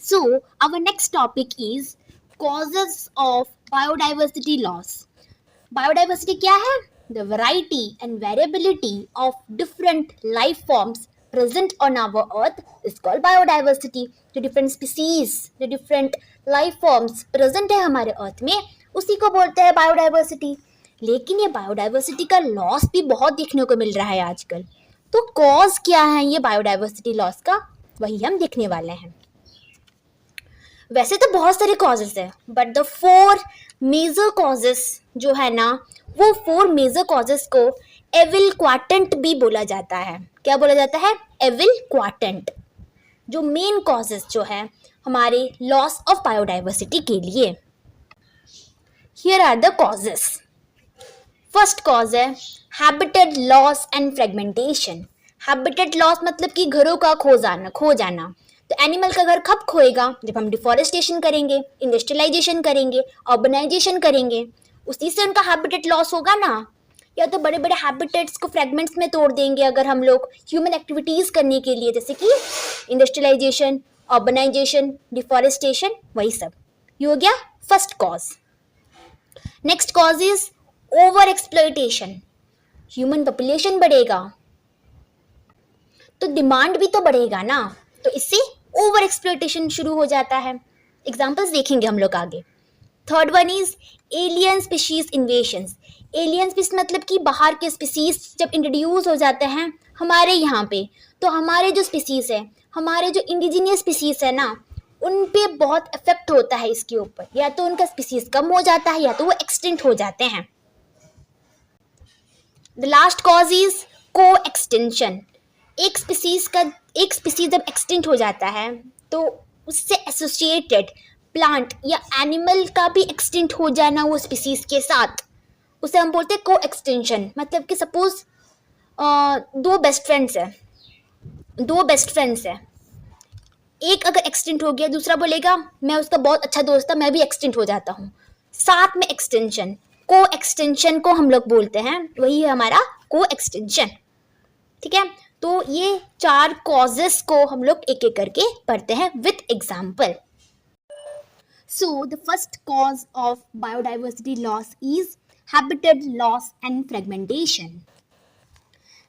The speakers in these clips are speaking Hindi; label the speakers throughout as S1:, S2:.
S1: So, our next topic is causes of biodiversity loss. Biodiversity क्या है? The variety and variability of different life forms present on our earth is called biodiversity. जो different species, जो different life forms present है हमारे earth में, उसी को बोलते हैं biodiversity. लेकिन ये biodiversity का loss भी बहुत देखने को मिल रहा है आजकल. तो cause क्या है ये biodiversity loss का? वही हम देखने वाले हैं. वैसे तो बहुत सारे कॉजेस है बट द 4 मेजर कॉजेस जो है ना वो 4 मेजर कॉजेस को एविल क्वाटेंट भी बोला जाता है. क्या बोला जाता है? Evil quotient. जो मेन कॉजेस जो है हमारे लॉस ऑफ बायोडाइवर्सिटी के लिए. Here are the causes. First cause है habitat loss and fragmentation. Habitat loss मतलब कि घरों का खो जाना. तो एनिमल का घर कब खोएगा? जब हम डिफॉरेस्टेशन करेंगे, इंडस्ट्रियलाइजेशन करेंगे, अर्बनाइजेशन करेंगे, उसी से उनका हैबिटेट लॉस होगा ना. या तो बड़े बड़े हैबिटेट्स को फ्रेगमेंट्स में तोड़ देंगे अगर हम लोग ह्यूमन एक्टिविटीज करने के लिए, जैसे कि इंडस्ट्रियलाइजेशन, अर्बनाइजेशन, डिफॉरेस्टेशन, वही सब. ये हो गया first cause. Next cause is over exploitation. Human population बढ़ेगा तो डिमांड भी तो बढ़ेगा ना, तो इससे ओवर एक्सप्लॉयटेशन शुरू हो जाता है. एग्जाम्पल्स देखेंगे हम लोग आगे. Third one is alien species invasions. Alien species मतलब कि बाहर के स्पीशीज जब इंट्रोड्यूस हो जाते हैं हमारे यहाँ पे, तो हमारे जो स्पीशीज है, हमारे जो इंडिजिनियस स्पीशीज है ना, उन पे बहुत इफेक्ट होता है इसके ऊपर. या तो उनका स्पीशीज कम हो जाता है या तो वो एक्सटिंक्ट हो जाते हैं. द लास्ट कॉज इज को एक्सटेंशन. एक स्पीसीज जब एक्सटिंक्ट हो जाता है तो उससे एसोसिएटेड प्लांट या एनिमल का भी एक्सटिंक्ट हो जाना वो स्पीसीज के साथ, उसे हम बोलते हैं को एक्सटेंशन. मतलब कि सपोज दो बेस्ट फ्रेंड्स है, एक अगर एक्सटिंक्ट हो गया, दूसरा बोलेगा मैं उसका बहुत अच्छा दोस्त था, मैं भी एक्सटिंक्ट हो जाता हूँ. साथ में एक्सटेंशन, को एक्सटेंशन को हम लोग बोलते हैं, वही है हमारा को एक्सटेंशन. ठीक है. तो ये 4 कॉजेस को हम लोग एक एक करके पढ़ते हैं with example. So the first cause of biodiversity loss is habitat loss and fragmentation.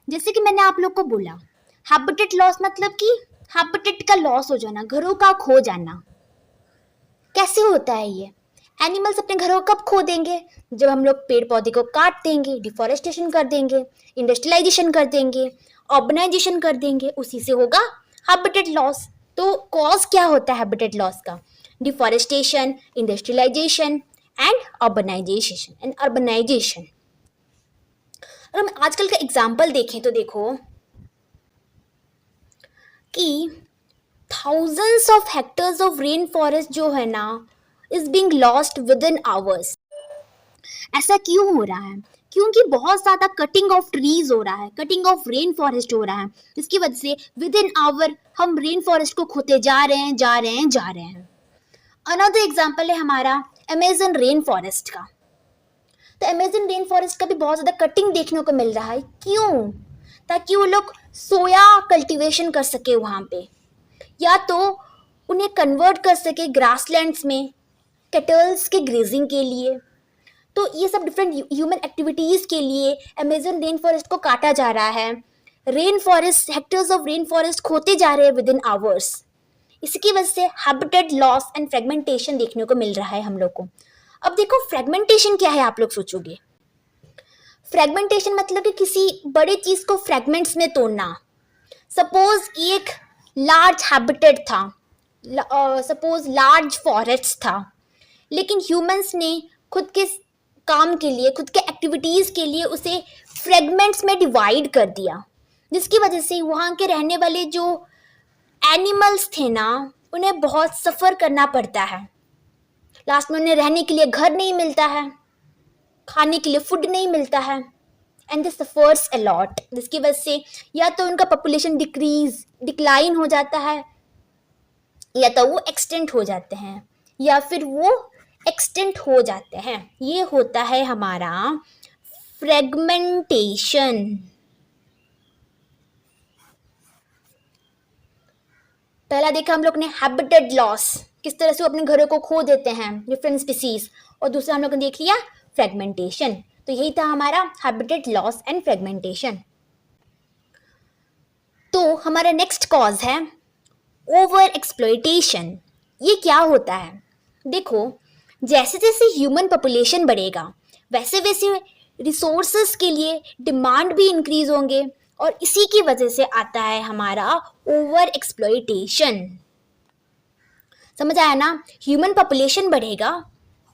S1: जैसे कि मैंने आप लोग को बोला, हैबिटेट लॉस मतलब कि हैबिटेट का लॉस हो जाना, घरों का खो जाना. कैसे होता है ये? एनिमल्स अपने घरों को कब खो देंगे? जब हम लोग पेड़ पौधे को काट देंगे, डिफॉरेस्टेशन कर देंगे, इंडस्ट्रियलाइजेशन कर देंगे, अर्बनाइजेशन कर देंगे, उसी से होगा हैबिटेट लॉस. तो कॉज क्या होता है हैबिटेट लॉस का? Deforestation, industrialization and urbanization. अगर हम आजकल का एग्जाम्पल देखें तो देखो कि thousands of hectares of rainforest जो है ना is being lost within hours. ऐसा क्यों हो रहा है? क्योंकि बहुत ज़्यादा कटिंग ऑफ ट्रीज हो रहा है, कटिंग ऑफ रेन फॉरेस्ट हो रहा है. इसकी वजह से विद इन आवर हम रेन फॉरेस्ट को खोते जा रहे हैं. अनदर एग्जाम्पल है हमारा अमेजन रेन फॉरेस्ट का. तो अमेजन रेन फॉरेस्ट का भी बहुत ज़्यादा कटिंग देखने को मिल रहा है. क्यों? ताकि वो लोग सोया कल्टीवेशन कर सके वहाँ पे, या तो उन्हें कन्वर्ट कर सके ग्रासलैंड्स में कैटल्स के ग्रेजिंग के लिए. तो ये सब डिफरेंट ह्यूमन एक्टिविटीज़ के लिए अमेजन रेन फॉरेस्ट को काटा जा रहा है. Rain forest, hectares of rain forest खोते जा रहे हैं विद इन आवर्स. इसकी वजह से हैबिटेट लॉस एंड फ्रेगमेंटेशन देखने को मिल रहा है हम लोग को. अब देखो फ्रेगमेंटेशन क्या है, आप लोग सोचोगे. फ्रेगमेंटेशन मतलब कि किसी बड़े चीज़ को फ्रेगमेंट्स में तोड़ना. सपोज एक लार्ज हैबिटेट था, सपोज लार्ज फॉरेस्ट था, लेकिन ह्यूमंस ने खुद के काम के लिए, खुद के एक्टिविटीज़ के लिए उसे फ्रेगमेंट्स में डिवाइड कर दिया, जिसकी वजह से वहाँ के रहने वाले जो एनिमल्स थे ना उन्हें बहुत सफ़र करना पड़ता है. लास्ट में उन्हें रहने के लिए घर नहीं मिलता है, खाने के लिए फूड नहीं मिलता है, and this suffers a lot. जिसकी वजह से या तो उनका पॉपुलेशन डिक्लाइन हो जाता है, या तो वो एक्सटेंट हो जाते हैं, या फिर वो एक्सटेंट हो जाते हैं. ये होता है हमारा फ्रेगमेंटेशन. पहला देखा हम लोग ने हैबिटेट लॉस, किस तरह से वो अपने घरों को खो देते हैं डिफरेंट स्पीसीज, और दूसरा हम लोग ने देख लिया फ्रेगमेंटेशन। तो यही था हमारा हैबिटेट लॉस एंड फ्रेगमेंटेशन। तो हमारा नेक्स्ट कॉज है ओवर एक्सप्लॉयटेशन। ये क्या होता है? देखो, जैसे जैसे ह्यूमन पॉपुलेशन बढ़ेगा वैसे वैसे रिसोर्सेस के लिए डिमांड भी इंक्रीज होंगे, और इसी की वजह से आता है हमारा ओवर एक्सप्लॉयटेशन। समझ आया ना? ह्यूमन पॉपुलेशन बढ़ेगा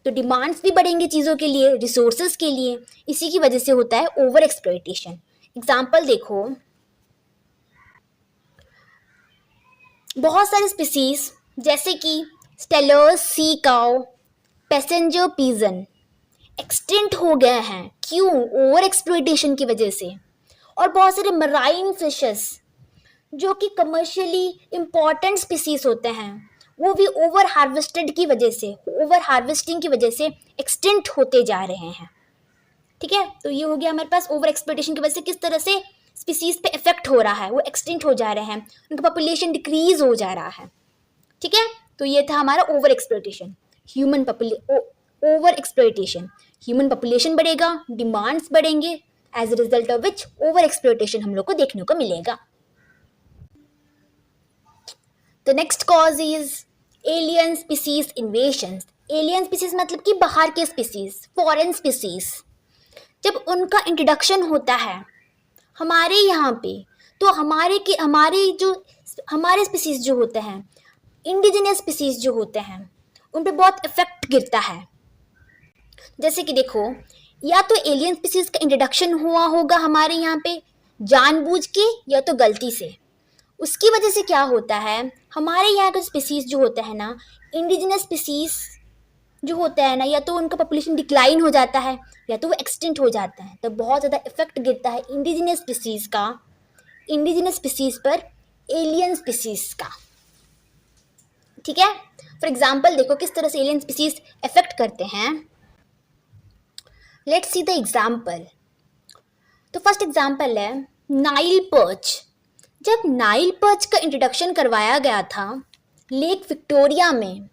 S1: तो डिमांड्स भी बढ़ेंगे चीज़ों के लिए, रिसोर्सेज के लिए, इसी की वजह से होता है ओवर एक्सप्लॉयटेशन। एग्जाम्पल देखो, बहुत सारे स्पीसीज जैसे कि Steller's sea cow, passenger pigeon extinct हो गए हैं। क्यों? ओवर एक्सप्लॉयटेशन की वजह से। और बहुत सारे मराइन फिशेस जो कि कमर्शियली इम्पॉर्टेंट स्पीसीज होते हैं वो भी ओवर हार्वेस्टेड की वजह से, ओवर हार्वेस्टिंग की वजह से एक्सटिंक्ट होते जा रहे हैं। ठीक है, तो ये हो गया हमारे पास ओवर एक्सप्लॉयटेशन की वजह से किस तरह से स्पीसीज पे इफेक्ट हो रहा है, वो एक्सटिंक्ट हो जा रहे हैं, उनका पॉपुलेशन डिक्रीज हो जा रहा है। ठीक है, तो ये था हमारा over exploitation, over exploitation. Human population बढ़ेगा, डिमांड्स बढ़ेंगे, as a result of which over exploitation हम लोग को देखने को मिलेगा। The next cause is alien species invasions. Alien species मतलब कि बाहर के स्पीसीज, फॉरेन स्पीसीज, जब उनका इंट्रोडक्शन होता है हमारे यहाँ पे, तो हमारे स्पीसीज जो होते हैं, इंडिजिनियस स्पीसीज जो होते हैं, उन पे बहुत इफेक्ट गिरता है। जैसे कि देखो, या तो एलियन स्पीसीज का इंट्रोडक्शन हुआ होगा हमारे यहाँ पे जानबूझ के या तो गलती से। उसकी वजह से क्या होता है, हमारे यहाँ के स्पीसीज जो होता है ना, इंडिजिनस स्पीसीज जो होता है ना, या तो उनका पॉपुलेशन डिक्लाइन हो जाता है या तो वो एक्सटिंक्ट हो जाता है। तो बहुत ज़्यादा इफेक्ट गिरता है इंडिजिनस स्पीसीज पर एलियन स्पीसीज का। ठीक है, फॉर एग्जाम्पल देखो किस तरह से एलियन स्पीसीज इफेक्ट करते हैं। Let's see the example. तो फर्स्ट एग्जाम्पल है नाइल पर्च। जब नाइल पर्च का इंट्रोडक्शन करवाया गया था लेक विक्टोरिया में,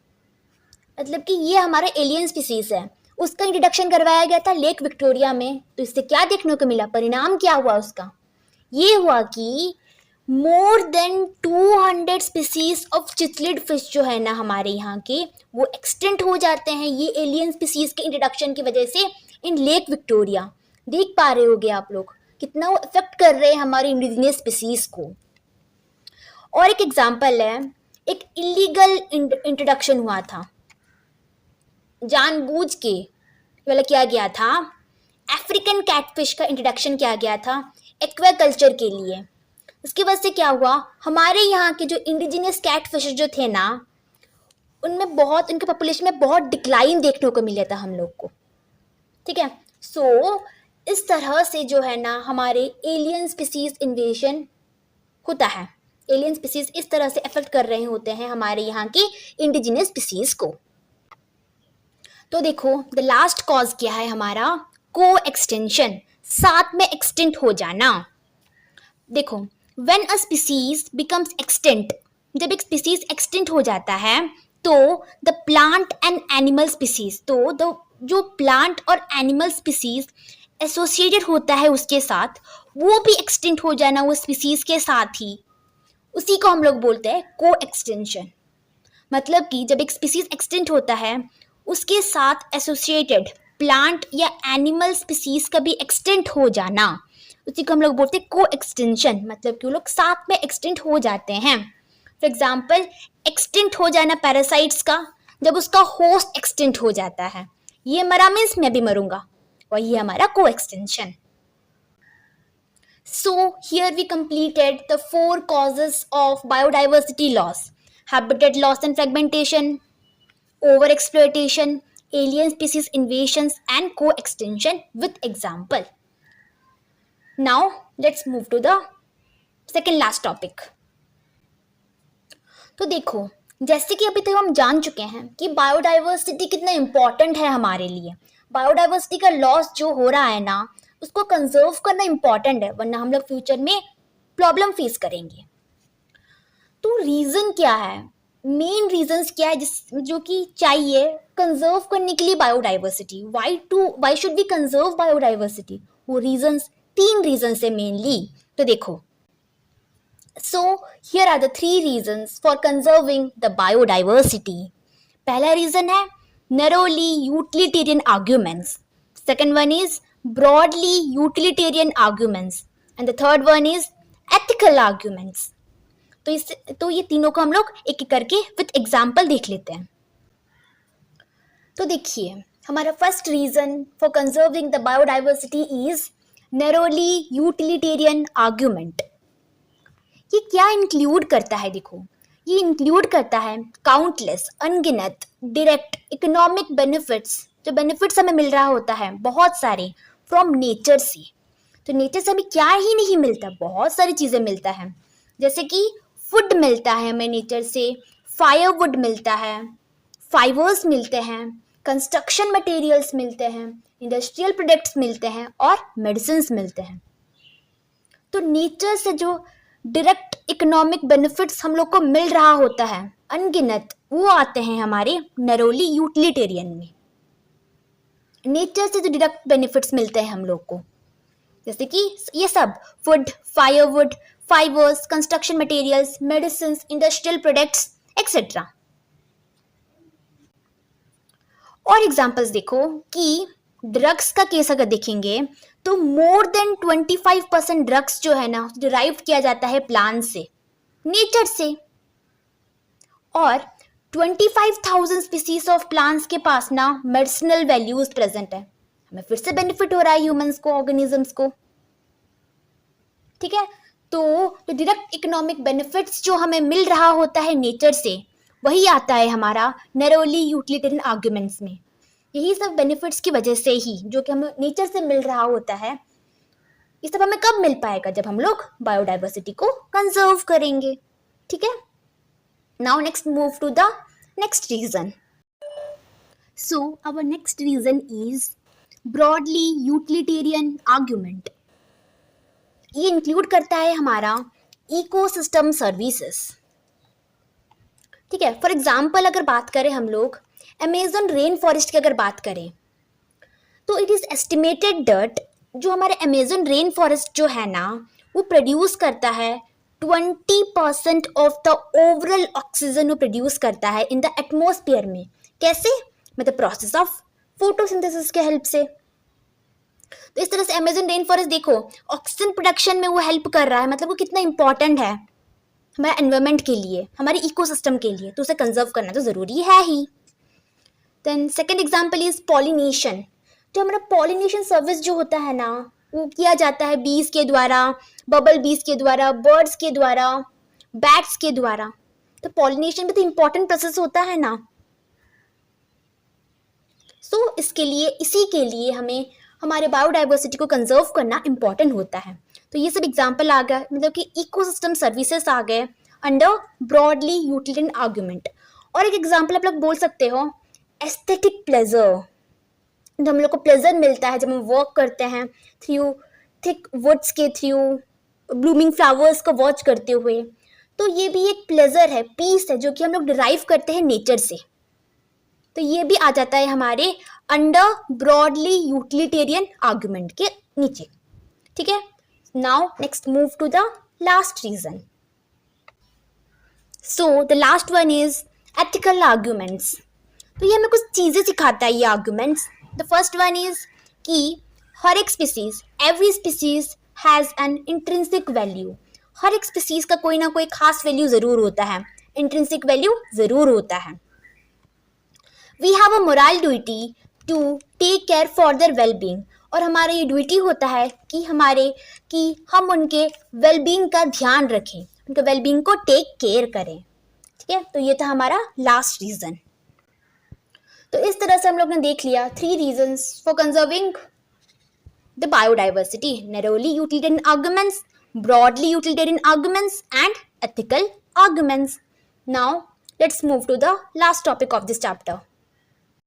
S1: मतलब कि ये हमारा एलियन स्पीसीज है, उसका इंट्रोडक्शन करवाया गया था लेक विक्टोरिया में, तो इससे क्या देखने को मिला, परिणाम क्या हुआ उसका? ये हुआ कि more than 200 species of cichlid fish जो है ना हमारे यहाँ के, वो एक्सटिंक्ट हो जाते हैं ये एलियन स्पीसीज के इंट्रोडक्शन की वजह से इन लेक विक्टोरिया। देख पा रहे होगे आप लोग कितना वो इफेक्ट कर रहे हैं हमारे इंडिजिनियस स्पीसीज को। और एक एग्जाम्पल है, एक इलीगल इंट्रोडक्शन हुआ था, जानबूझ के वाला किया गया था, अफ्रीकन कैटफिश का इंट्रोडक्शन किया गया था एक्वाकल्चर के लिए। उसकी वजह से क्या हुआ, हमारे यहाँ के जो इंडिजिनियस कैटफिश जो थे ना, उनमें बहुत, उनके पॉपुलेशन में बहुत डिक्लाइन देखने को मिला था हम लोग को। ठीक है, सो इस तरह से जो है ना हमारे एलियन स्पीसीज इन्वेजन होता है। एलियन स्पीसीज इस तरह से इफेक्ट कर रहे होते हैं हमारे यहाँ की इंडिजिनियस स्पीसीज को। तो देखो, द लास्ट कॉज क्या है हमारा, को एक्सटेंशन, साथ में एक्सटिंक्ट हो जाना। देखो, when a species becomes extinct, जब एक स्पीसीज एक्सटिंक्ट हो जाता है तो the plant and animal species, तो जो प्लांट और एनिमल स्पीसीज एसोसिएटेड होता है उसके साथ, वो भी एक्सटिंक्ट हो जाना वो स्पीसीज के साथ ही, उसी को हम लोग बोलते हैं को एक्सटेंशन। मतलब कि जब एक स्पीसीज एक्सटिंक्ट होता है उसके साथ एसोसिएटेड प्लांट या एनिमल स्पीसीज का भी एक्सटिंक्ट हो जाना, उसी को हम लोग बोलते हैं को एक्सटेंशन। मतलब कि वो लोग साथ में एक्सटिंक्ट हो जाते हैं। फॉर एग्जाम्पल, एक्सटिंक्ट हो जाना पैरासाइट्स का, जब उसका होस्ट एक्सटिंक्ट हो जाता है, ये मरा मीन्स मैं भी मरूंगा, और ये हमारा को extension. So here we completed the 4 causes of biodiversity loss: habitat loss and fragmentation, overexploitation, alien species invasions, and co-extinction with example. Now let's move to the second last topic. तो देखो, जैसे कि अभी तक हम जान चुके हैं कि बायोडाइवर्सिटी कितना इम्पोर्टेंट है हमारे लिए। बायोडाइवर्सिटी का लॉस जो हो रहा है ना, उसको कंजर्व करना इम्पॉर्टेंट है, वरना हम लोग फ्यूचर में प्रॉब्लम फेस करेंगे। तो रीजन क्या है, मेन रीजंस क्या है जो कि चाहिए कंजर्व करने के लिए biodiversity? Why should be conserve biodiversity? वो रीजंस, 3 रीजंस है मेनली। तो देखो, so here are the 3 reasons for conserving the biodiversity. पहला रीजन है narrowly utilitarian arguments, second one is broadly utilitarian arguments, and the third one is ethical arguments. तो ये तीनों को हम लोग एक एक करके विथ एग्जाम्पल देख लेते हैं। तो देखिए, हमारा first reason for conserving the biodiversity is narrowly utilitarian argument. ये क्या इंक्लूड करता है? देखो, ये इंक्लूड करता है काउंटलेस, अनगिनत डायरेक्ट इकोनॉमिक बेनिफिट्स, जो बेनिफिट्स हमें मिल रहा होता है बहुत सारे फ्रॉम नेचर से। तो नेचर से हमें क्या ही नहीं मिलता, बहुत सारी चीज़ें मिलता है, जैसे कि फूड मिलता है हमें नेचर से, फायरवुड मिलता है, फाइबर्स मिलते हैं, कंस्ट्रक्शन मटेरियल्स मिलते हैं, इंडस्ट्रियल प्रोडक्ट्स मिलते हैं और मेडिसिन्स मिलते हैं। तो नेचर से जो डायरेक्ट इकोनॉमिक बेनिफिट्स हम लोग को मिल रहा होता है अनगिनत, वो आते हैं हमारे नैरोली यूटिलिटेरियन में। नेचर से जो डायरेक्ट बेनिफिट्स मिलते हैं हम लोग को, जैसे कि ये सब food, firewood, fibres, construction materials, medicines, industrial products etcetera. और एग्जांपल्स देखो कि ड्रग्स का केस अगर देखेंगे तो मोर देन 25% ड्रग्स जो है ना डिराइव किया जाता है प्लांट से, नेचर से। और 25,000 स्पीसीज ऑफ प्लांट्स के पास ना मेडिसिनल वैल्यूज प्रेजेंट है। हमें फिर से बेनिफिट हो रहा है ह्यूमंस को, ऑर्गेनिजम्स को, ठीक है। तो डायरेक्ट इकोनॉमिक बेनिफिट्स जो हमें मिल रहा होता है नेचर से, वही आता है हमारा नैरोली यूटिलिटेरियन आर्ग्यूमेंट्स में। यही सब बेनिफिट्स की वजह से ही जो कि हमें नेचर से मिल रहा होता है, ये सब हमें कब मिल पाएगा? जब हम लोग बायोडाइवर्सिटी को कंजर्व करेंगे, ठीक है। Now next move to the next reason. So our next reason is broadly utilitarian argument. ये इंक्लूड करता है हमारा इकोसिस्टम सर्विसेज, ठीक है। फॉर एग्जाम्पल अगर बात करें हम लोग अमेजन रेन फॉरेस्ट की अगर बात करें, तो इट इज़ एस्टिमेटेड दैट जो हमारे अमेजन रेन फॉरेस्ट जो है ना, वो प्रोड्यूस करता है 20% ऑफ द ओवरऑल ऑक्सीजन वो प्रोड्यूस करता है इन द एटमॉस्फेयर में। कैसे? मतलब प्रोसेस ऑफ फोटोसिंथेसिस के हेल्प से। तो इस तरह से अमेजन रेन फॉरेस्ट देखो ऑक्सीजन प्रोडक्शन में वो हेल्प कर रहा है, मतलब वो कितना इंपॉर्टेंट है हमारे एनवायरमेंट के लिए, हमारे इकोसिस्टम के लिए। तो उसे कंजर्व करना तो ज़रूरी है ही। Then second example is pollination. जो हमारा पॉलिनेशन सर्विस जो होता है ना, वो किया जाता है बीज के द्वारा, बबल बीज के द्वारा, बर्ड्स के द्वारा, बैट्स के द्वारा। तो पॉलिनेशन भी तो इम्पॉर्टेंट प्रोसेस होता है ना। सो इसी के लिए हमें हमारे बायोडाइवर्सिटी को कंजर्व करना इम्पॉर्टेंट होता है। तो ये सब एग्जाम्पल आ गया, मतलब कि इकोसिस्टम सर्विसेज आ गए अंडर ब्रॉडली यूटिलिटेरियन आर्ग्यूमेंट। और एक एग्जाम्पल आप लोग बोल सकते हो एस्थेटिक प्लेजर। जो हम लोग को प्लेजर मिलता है जब हम वॉक करते हैं थ्रू थिक वुड्स के थ्रू, ब्लूमिंग फ्लावर्स को वॉच करते हुए, तो ये भी एक प्लेजर है, पीस है, जो कि हम लोग डिराइव करते हैं नेचर से। तो ये भी आ जाता है हमारे अंडर ब्रॉडली यूटिलिटेरियन आर्ग्यूमेंट के नीचे, ठीक है। Now next move to the last reason. So the last one is ethical arguments. तो ये हमें कुछ चीज़ें सिखाता है ये arguments. The first one is कि हर एक species, every species has an intrinsic value. हर एक स्पीसीज का कोई ना कोई खास वैल्यू ज़रूर होता है, इंट्रिंसिक वैल्यू ज़रूर होता है। We have a moral duty to take care for their wellbeing. और हमारा ये ड्यूटी होता है कि हम उनके वेलबींग का ध्यान रखें, उनके वेलबींग को टेक केयर करें, ठीक है। तो ये था हमारा लास्ट रीज़न। तो इस तरह से हम लोग ने देख लिया 3 reasons for conserving the biodiversity: narrowly utilitarian arguments, broadly utilitarian arguments and ethical arguments. Now let's move to the last topic of this chapter.